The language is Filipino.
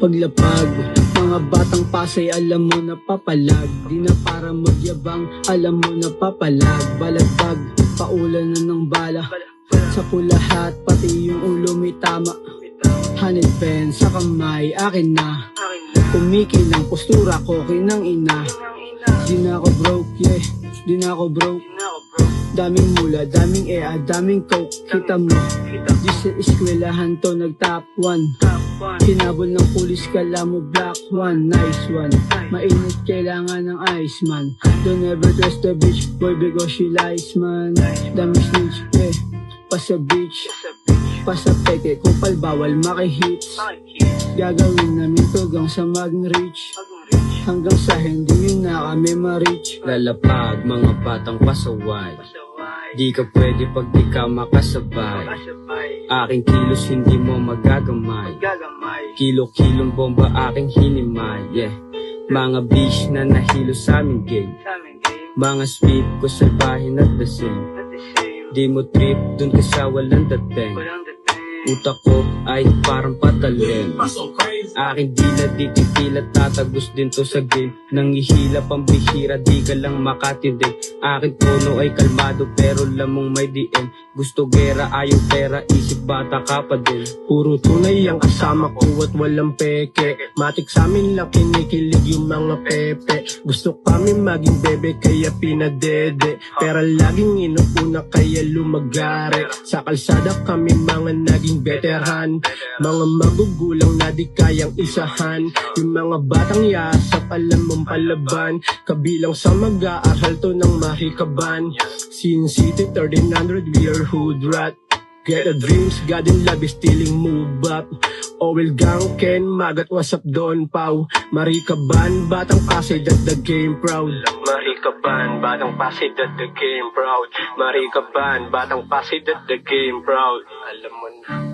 Paglapag, mga batang Pasay, alam mo na papalag. Di na para magyabang, alam mo na papalag. Balagbag, paulan na ng bala. Sa lahat, pati yung ulo may tama. 100 pen sa kamay, akin na. Kumikilang postura ko, kinang ina. Di na ako broke, yeah, di na ako broke. Daming mula, daming daming coke. Kita mo, di sa eskwelahan to nag-top 1. Hinabol ng pulis, kala mo black one. Nice one, mainit kailangan ng ice man. Don't ever trust the bitch boy because she lies man. Daming snitch, eh, pa sa beach, pa sa peke, kupal bawal makihits. Gagawin namin to gang sa mag-reach, hanggang sa hindi yun na kami ma-reach. Lalapag, mga batang pasaway, di ka pwede pag di ka makasabay. Aking kilos hindi mo magagamay, kilo-kilong bomba aking hinimay, yeah. Mga bish na nahilo sa aming game, mga speed ko salbahin at the same. Di mo trip dun ka sa walang dating, utak ko ay parang patalim. Aking dila di titila, tatagos din to sa game. Nangihila pambihira, di ka lang makatindig. Aking tono ay kalmado pero lamang may DM. Gusto gera, ayaw pera, isip bata ka pa din. Puro tunay ang kasama ko at walang peke. Matik sa amin lang kinikilig yung mga pepe. Gusto kami maging bebe kaya pinadede. Pero laging inuuna kaya lumagare. Sa kalsada kami mga naging veteran. Mga magugulang na di kayang isahan. Yung mga batang yasap alam mong palaban. Kabilang sa mag-aaral to ng mahikaban. Sin City 1300 we are hood rat. Get a dreams, God in love is stealing move up. Owel gang Ken, Magat, what's up Don Pau. Marikaban, batang Pasay that the game proud. Marikaban, batang Pasay that the game proud. Marikaban, batang Pasay that the game proud. Alam mo na.